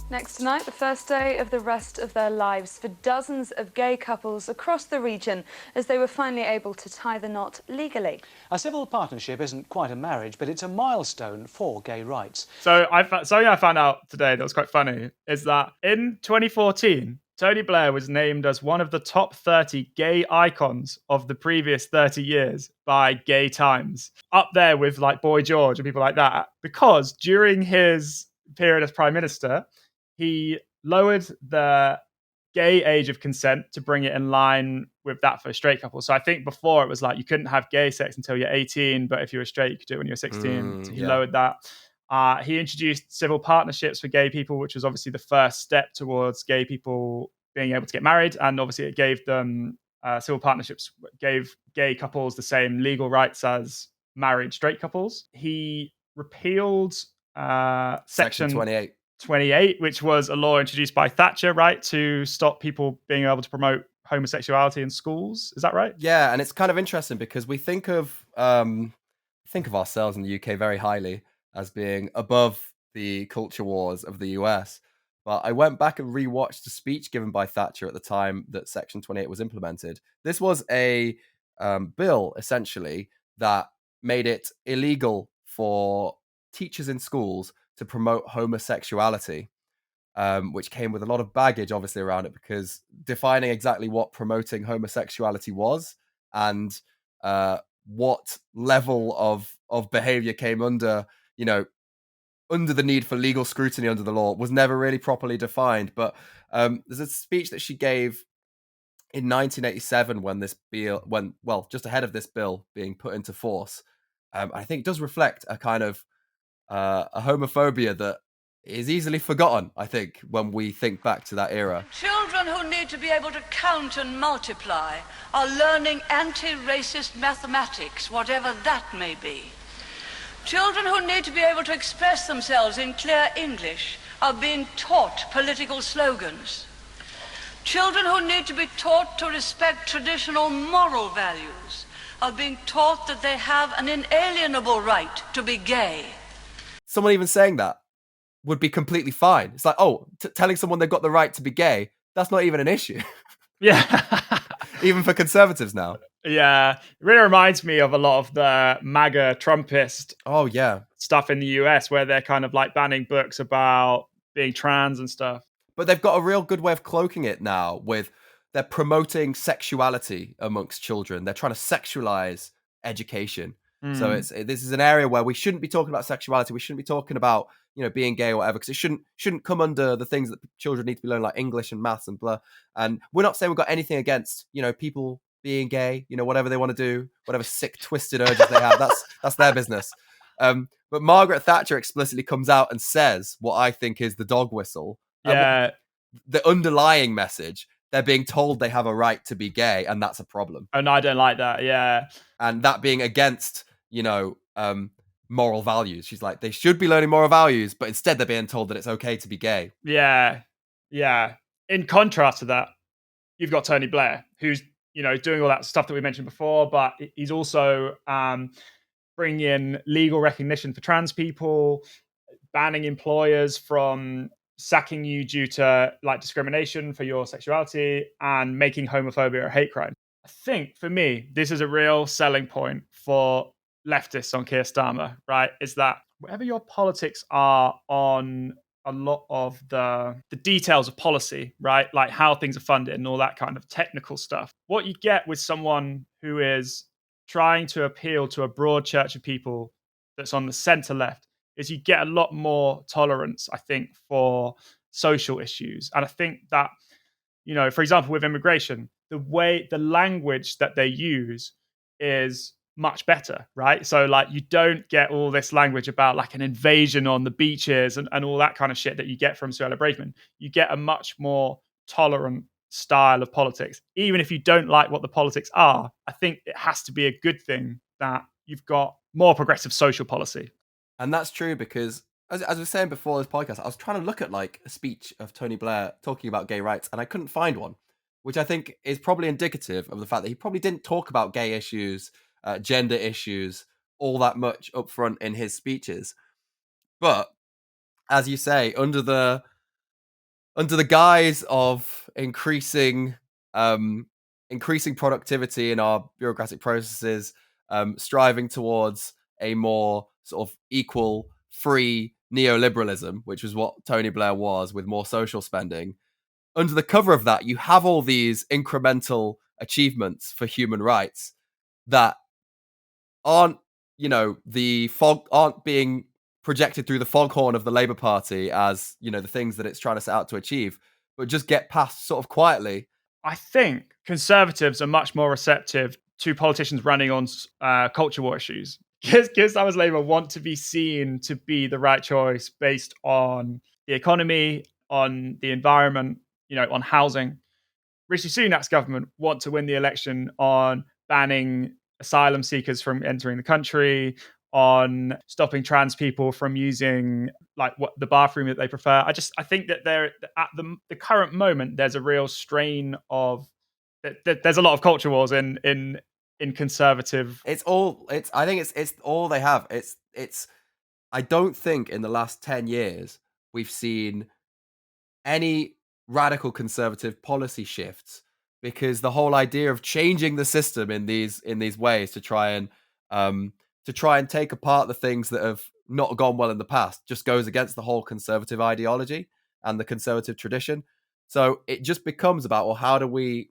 Next tonight, the first day of the rest of their lives for dozens of gay couples across the region as they were finally able to tie the knot legally. A civil partnership isn't quite a marriage, but it's a milestone for gay rights. So something I found out today that was quite funny is that in 2014, Tony Blair was named as one of the top 30 gay icons of the previous 30 years by Gay Times, up there with like Boy George and people like that, because during his period as Prime Minister, he lowered the gay age of consent to bring it in line with that for straight couples. So I think before it was like you couldn't have gay sex until you're 18, but if you were straight, you could do it when you were 16. So he lowered that. He introduced civil partnerships for gay people, which was obviously the first step towards gay people being able to get married. And obviously it gave them, civil partnerships gave gay couples the same legal rights as married straight couples. He repealed Section 28, which was a law introduced by Thatcher, right, to stop people being able to promote homosexuality in schools. Is that right? Yeah, and it's kind of interesting because we think of ourselves in the UK very highly as being above the culture wars of the US. But I went back and rewatched a speech given by Thatcher at the time that Section 28 was implemented. This was a bill, essentially, that made it illegal for teachers in schools to promote homosexuality, which came with a lot of baggage, obviously, around it, because defining exactly what promoting homosexuality was and what level of behavior came under the need for legal scrutiny under the law was never really properly defined. But there's a speech that she gave in 1987 just ahead of this bill being put into force. I think it does reflect a kind of a homophobia that is easily forgotten, I think, when we think back to that era. Children who need to be able to count and multiply are learning anti-racist mathematics, whatever that may be. Children who need to be able to express themselves in clear English are being taught political slogans. Children who need to be taught to respect traditional moral values are being taught that they have an inalienable right to be gay. Someone even saying that would be completely fine. It's like, oh, telling someone they've got the right to be gay, that's not even an issue. Yeah. Even for conservatives now. Yeah. It really reminds me of a lot of the MAGA Trumpist stuff in the US where they're kind of like banning books about being trans and stuff. But they've got a real good way of cloaking it now with they're promoting sexuality amongst children. They're trying to sexualize education. So this is an area where we shouldn't be talking about sexuality. We shouldn't be talking about, being gay or whatever, because it shouldn't come under the things that children need to be learning, like English and maths and blah. And we're not saying we've got anything against, people being gay, whatever they want to do, whatever sick, twisted urges they have. That's their business. But Margaret Thatcher explicitly comes out and says what I think is the dog whistle. Yeah. The underlying message, they're being told they have a right to be gay, and that's a problem. And I don't like that, yeah. And that being against, moral values. She's like, they should be learning moral values, but instead they're being told that it's okay to be gay. Yeah. Yeah. In contrast to that, you've got Tony Blair, who's, doing all that stuff that we mentioned before, but he's also bringing in legal recognition for trans people, banning employers from sacking you due to like discrimination for your sexuality, and making homophobia a hate crime. I think for me, this is a real selling point for leftists on Keir Starmer, right? Is that whatever your politics are on a lot of the details of policy, right? Like how things are funded and all that kind of technical stuff. What you get with someone who is trying to appeal to a broad church of people that's on the center left is you get a lot more tolerance, I think, for social issues. And I think that, for example, with immigration, the language that they use is much better, right? So like you don't get all this language about like an invasion on the beaches and all that kind of shit that you get from Suella Braverman. You get a much more tolerant style of politics. Even if you don't like what the politics are, I think it has to be a good thing that you've got more progressive social policy. And that's true because, as I was saying before this podcast, I was trying to look at like a speech of Tony Blair talking about gay rights, and I couldn't find one, which I think is probably indicative of the fact that he probably didn't talk about gay issues, gender issues, all that much up front in his speeches. But as you say, under the guise of increasing productivity in our bureaucratic processes, striving towards a more sort of equal, free neoliberalism, which is what Tony Blair was, with more social spending. Under the cover of that, you have all these incremental achievements for human rights that aren't, aren't being projected through the foghorn of the Labour Party as, the things that it's trying to set out to achieve, but just get passed sort of quietly. I think conservatives are much more receptive to politicians running on culture war issues. Keir Starmer's Labour want to be seen to be the right choice based on the economy, on the environment, on housing. Rishi Sunak's government want to win the election on banning asylum seekers from entering the country, on stopping trans people from using like what the bathroom that they prefer. I think that they're at the current moment, there's a real strain of there's a lot of culture wars in conservative. I think it's all they have. I don't think in the last 10 years we've seen any radical conservative policy shifts, because the whole idea of changing the system in these ways to try and take apart the things that have not gone well in the past just goes against the whole conservative ideology and the conservative tradition. So it just becomes about, well, how do we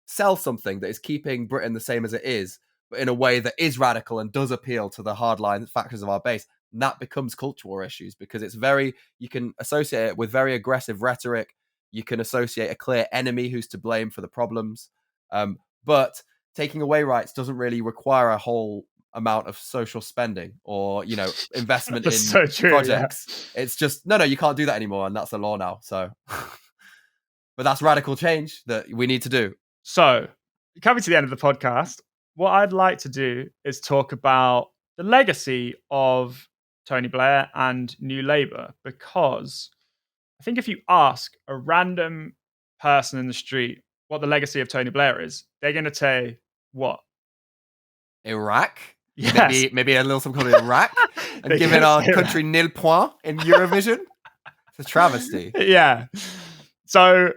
sell something that is keeping Britain the same as it is, but in a way that is radical and does appeal to the hardline factors of our base? And that becomes culture war issues, because you can associate it with very aggressive rhetoric. You can associate a clear enemy who's to blame for the problems. But taking away rights doesn't really require a whole amount of social spending or, investment in so true, projects. Yeah. It's just, no, you can't do that anymore. And that's the law now. So, but that's radical change that we need to do. So coming to the end of the podcast, what I'd like to do is talk about the legacy of Tony Blair and New Labour, because I think if you ask a random person in the street what the legacy of Tony Blair is, they're going to say, what? Iraq. Yes. Maybe a little something called Iraq, and giving our country nil point in Eurovision. It's a travesty. Yeah. So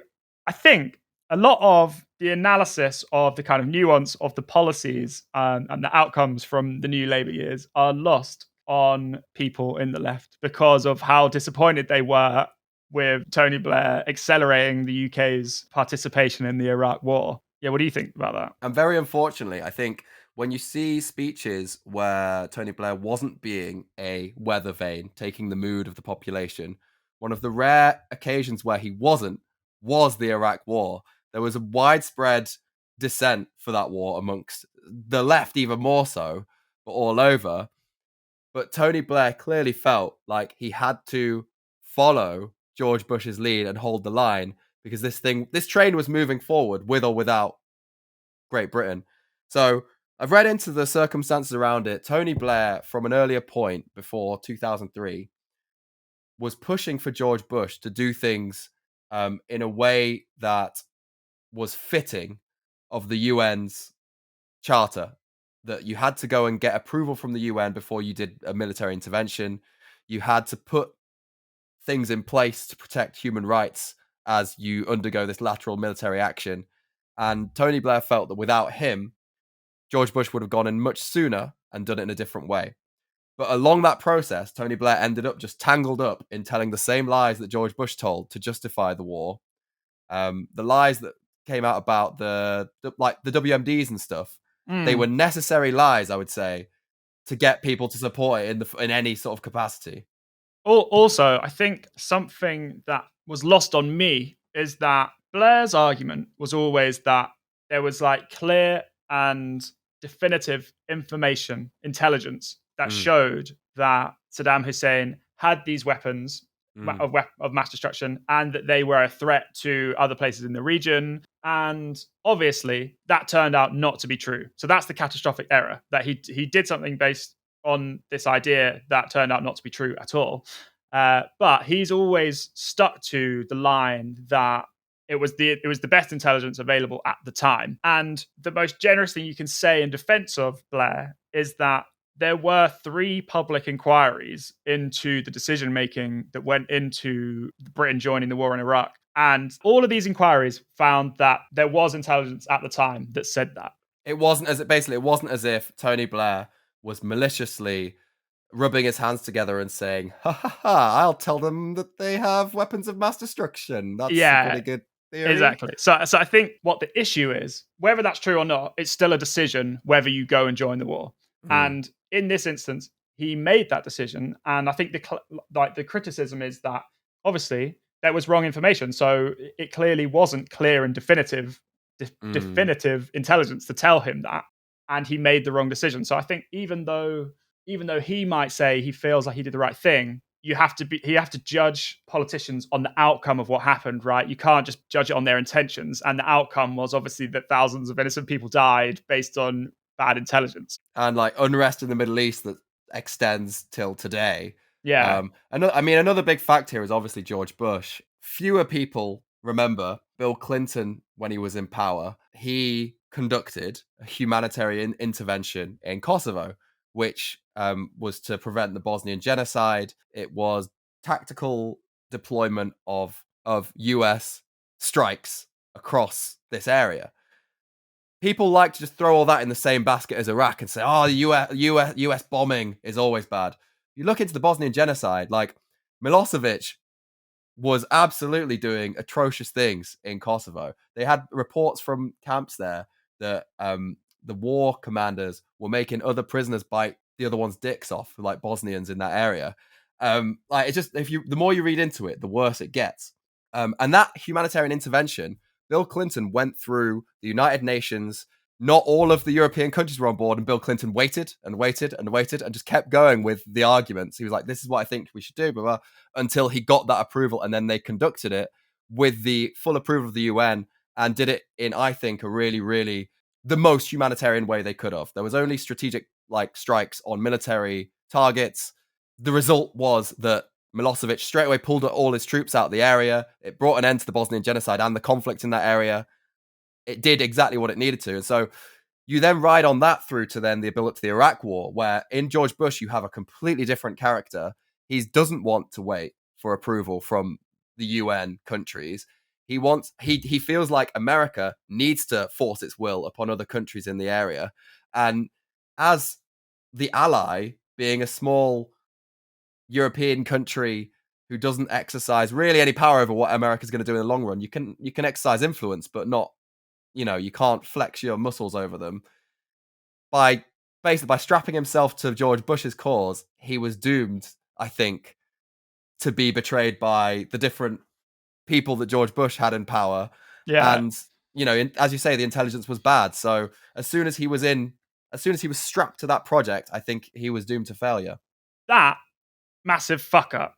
I think a lot of the analysis of the kind of nuance of the policies and the outcomes from the new Labour years are lost on people in the left because of how disappointed they were with Tony Blair accelerating the UK's participation in the Iraq war. Yeah, what do you think about that? And very unfortunately, I think when you see speeches where Tony Blair wasn't being a weather vane, taking the mood of the population, one of the rare occasions where he wasn't was the Iraq war. There was a widespread dissent for that war amongst the left, even more so, but all over. But Tony Blair clearly felt like he had to follow George Bush's lead and hold the line because this train was moving forward with or without Great Britain. So I've read into the circumstances around it. Tony Blair, from an earlier point before 2003, was pushing for George Bush to do things in a way that was fitting of the UN's charter, that you had to go and get approval from the UN before you did a military intervention. You had to put things in place to protect human rights as you undergo this lateral military action. And Tony Blair felt that without him, George Bush would have gone in much sooner and done it in a different way. But along that process, Tony Blair ended up just tangled up in telling the same lies that George Bush told to justify the war. The lies that came out about the WMDs and stuff, they were necessary lies, I would say, to get people to support it in any sort of capacity. Also, I think something that was lost on me is that Blair's argument was always that there was like clear and definitive information, intelligence that showed that Saddam Hussein had these weapons of mass destruction and that they were a threat to other places in the region. And obviously, that turned out not to be true. So that's the catastrophic error, that he did something based on this idea that turned out not to be true at all. But he's always stuck to the line that it was the best intelligence available at the time. And the most generous thing you can say in defense of Blair is that there were 3 public inquiries into the decision making that went into Britain joining the war in Iraq. And all of these inquiries found that there was intelligence at the time that said that. It wasn't as if Tony Blair was maliciously rubbing his hands together and saying, ha ha ha, I'll tell them that they have weapons of mass destruction. That's a pretty good theory. Exactly. So I think what the issue is, whether that's true or not, it's still a decision whether you go and join the war. And in this instance, he made that decision. And I think the criticism is that obviously there was wrong information. So it clearly wasn't clear and definitive intelligence to tell him that. And he made the wrong decision. So I think even though he might say he feels like he did the right thing, you have to judge politicians on the outcome of what happened, right? You can't just judge it on their intentions. And the outcome was obviously that thousands of innocent people died based on bad intelligence. And like unrest in the Middle East that extends till today. Yeah. Another big fact here is obviously George Bush. Fewer people remember Bill Clinton when he was in power. He conducted a humanitarian intervention in Kosovo, which was to prevent the Bosnian genocide. It was tactical deployment of US strikes across this area. People like to just throw all that in the same basket as Iraq and say, oh, the US bombing is always bad. You look into the Bosnian genocide, like Milosevic was absolutely doing atrocious things in Kosovo. They had reports from camps there that the war commanders were making other prisoners bite the other one's dicks off, like Bosnians in that area. The more you read into it, the worse it gets. And that humanitarian intervention, Bill Clinton went through the United Nations. Not all of the European countries were on board, and Bill Clinton waited and waited and waited and just kept going with the arguments. He was like, this is what I think we should do, blah, blah, until he got that approval, and then they conducted it with the full approval of the UN and did it in, I think, a really, really the most humanitarian way they could have. There was only strategic strikes on military targets. The result was that Milosevic straight away pulled all his troops out of the area. It brought an end to the Bosnian genocide and the conflict in that area. It did exactly what it needed to. And so You then ride on that through to then the build up to the Iraq War, where in George Bush you have a completely different character. He doesn't want to wait for approval from the UN countries. He feels like America needs to force its will upon other countries in the area. And as the ally, being a small European country who doesn't exercise really any power over what America's going to do in the long run, you can exercise influence, but not, you can't flex your muscles over them. By strapping himself to George Bush's cause, he was doomed, I think, to be betrayed by the different people that George Bush had in power. Yeah. And, as you say, the intelligence was bad. So as soon as he was strapped to that project, I think he was doomed to failure. That massive fuck up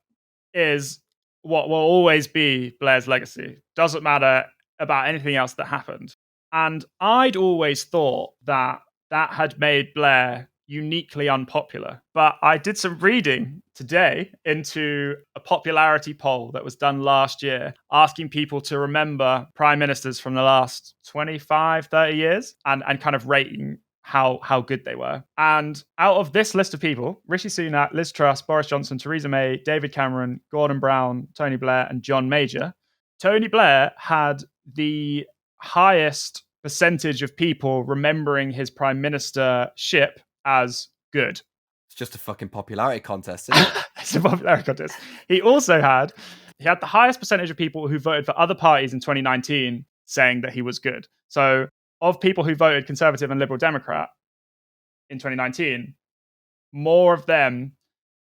is what will always be Blair's legacy. Doesn't matter about anything else that happened. And I'd always thought that had made Blair uniquely unpopular. But I did some reading today into a popularity poll that was done last year, asking people to remember prime ministers from the last 25, 30 years and kind of rating how good they were. And out of this list of people, Rishi Sunak, Liz Truss, Boris Johnson, Theresa May, David Cameron, Gordon Brown, Tony Blair, and John Major, Tony Blair had the highest percentage of people remembering his prime ministership as good. It's just a fucking popularity contest, isn't it? It's a popularity contest. He had the highest percentage of people who voted for other parties in 2019 saying that he was good. So of people who voted Conservative and Liberal Democrat in 2019, more of them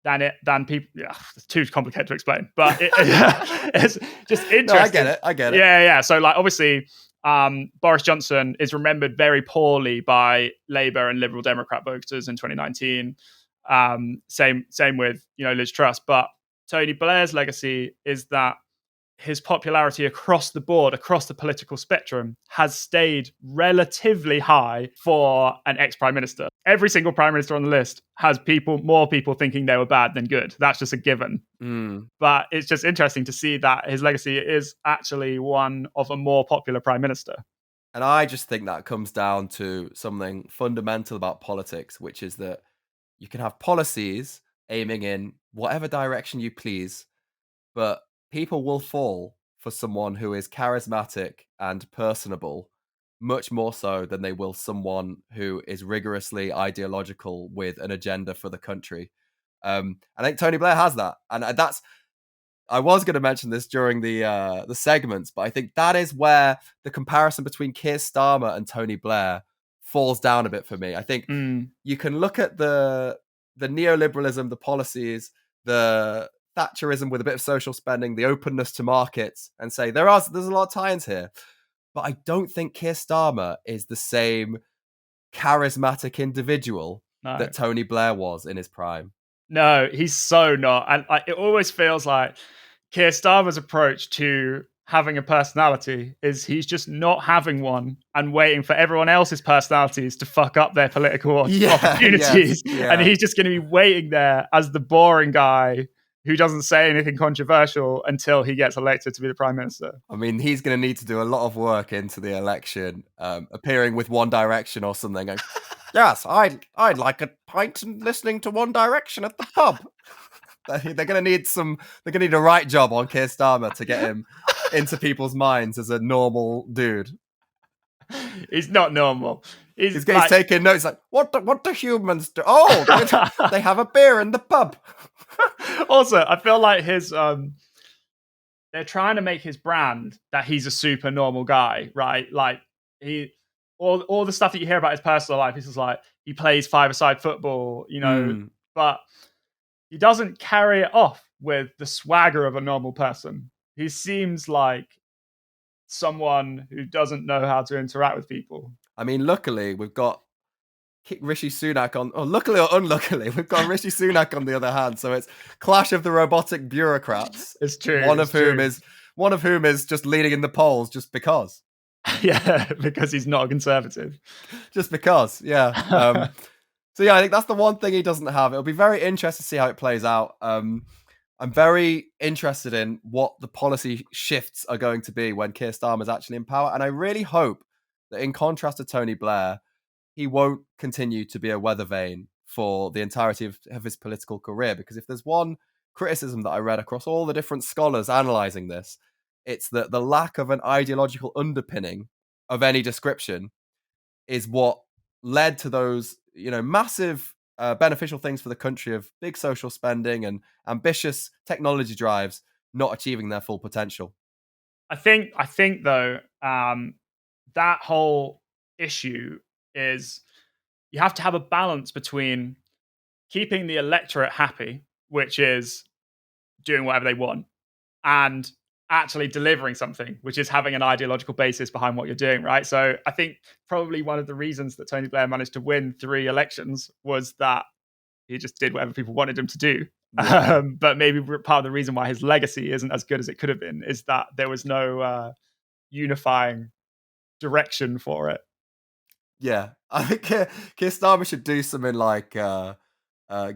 than people. Yeah, it's too complicated to explain, but it's just interesting. No, I get it. Yeah. So like, obviously, Boris Johnson is remembered very poorly by Labour and Liberal Democrat voters in 2019. Same with Liz Truss, but Tony Blair's legacy is that his popularity across the board, across the political spectrum, has stayed relatively high for an ex-prime minister. Every single prime minister on the list has more people thinking they were bad than good. That's just a given. But it's just interesting to see that his legacy is actually one of a more popular prime minister. And I just think that comes down to something fundamental about politics, which is that you can have policies aiming in whatever direction you please, but people will fall for someone who is charismatic and personable much more so than they will someone who is rigorously ideological with an agenda for the country. I think Tony Blair has that, and I was going to mention this during the segments, but I think that is where the comparison between Keir Starmer and Tony Blair falls down a bit for me. I think you can look at the neoliberalism, the policies, the Thatcherism with a bit of social spending, the openness to markets, and say there's a lot of tie-ins here. But I don't think Keir Starmer is the same charismatic individual that Tony Blair was in his prime. No, he's so not. And it always feels like Keir Starmer's approach to having a personality is he's just not having one and waiting for everyone else's personalities to fuck up their political opportunities. And he's just going to be waiting there as the boring guy who doesn't say anything controversial until he gets elected to be the prime minister. I mean, he's going to need to do a lot of work into the election, appearing with One Direction or something. Going, yes, I'd like a pint and listening to One Direction at the pub. They're going to need a right job on Keir Starmer to get him into people's minds as a normal dude. He's not normal. He's taking notes like, what do humans do? Oh, they have a beer in the pub. Also, I feel like they're trying to make his brand that he's a super normal guy, right? Like all the stuff that you hear about his personal life, he's just like, he plays five-a-side football, but he doesn't carry it off with the swagger of a normal person. He seems like someone who doesn't know how to interact with people. I mean, luckily, we've got Rishi Sunak on. Oh, luckily or unluckily, we've got Rishi Sunak on the other hand. So it's clash of the robotic bureaucrats. It's true. One of whom is just leading in the polls just because. Yeah, because he's not a conservative. Just because, yeah. So yeah, I think that's the one thing he doesn't have. It'll be very interesting to see how it plays out. I'm very interested in what the policy shifts are going to be when Keir Starmer's actually in power. And I really hope that in contrast to Tony Blair, he won't continue to be a weather vane for the entirety of his political career. Because if there's one criticism that I read across all the different scholars analysing this, it's that the lack of an ideological underpinning of any description is what led to those, massive beneficial things for the country of big social spending and ambitious technology drives not achieving their full potential. I think though, that whole issue is you have to have a balance between keeping the electorate happy, which is doing whatever they want, and actually delivering something, which is having an ideological basis behind what you're doing, right? So I think probably one of the reasons that Tony Blair managed to win 3 elections was that he just did whatever people wanted him to do. Yeah. But maybe part of the reason why his legacy isn't as good as it could have been is that there was no unifying direction for it. Yeah, I think Keir Starmer should do something like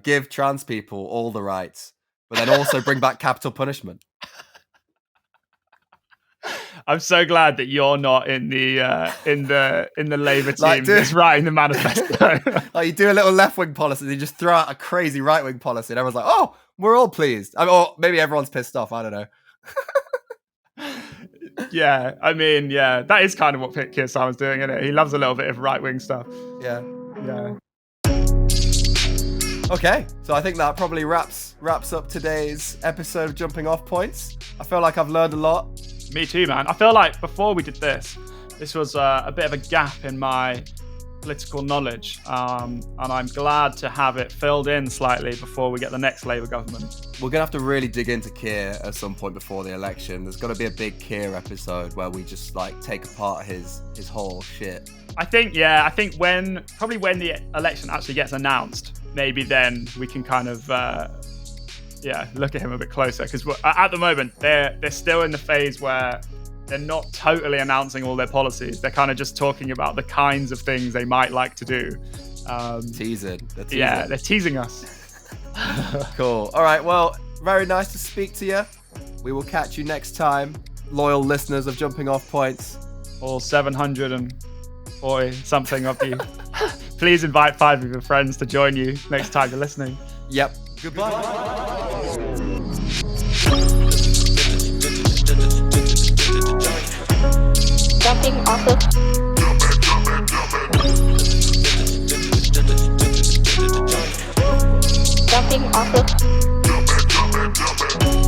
give trans people all the rights, but then also bring back capital punishment. I'm so glad that you're not in the Labour team that's writing the manifesto. Like you do a little left-wing policy, and you just throw out a crazy right-wing policy, and everyone's like, "Oh, we're all pleased." Or maybe everyone's pissed off. I don't know. Yeah, I mean, yeah, that is kind of what Keir Starmer's doing, isn't it? He loves a little bit of right-wing stuff. Yeah. Yeah. Okay, so I think that probably wraps up today's episode of Jumping Off Points. I feel like I've learned a lot. Me too, man. I feel like before we did this was a bit of a gap in my political knowledge, and I'm glad to have it filled in slightly before we get the next Labour government. We're going to have to really dig into Keir at some point before the election. There's got to be a big Keir episode where we just take apart his whole shit. I think when the election actually gets announced, maybe then we can kind of look at him a bit closer, because at the moment they're still in the phase where they're not totally announcing all their policies. They're kind of just talking about the kinds of things they might like to do. Teasing. Yeah, they're teasing us. Cool. All right, well, very nice to speak to you. We will catch you next time, loyal listeners of Jumping Off Points. All 740 something of you. Please invite 5 of your friends to join you next time you're listening. Yep. Goodbye. Jumping off of jumping off of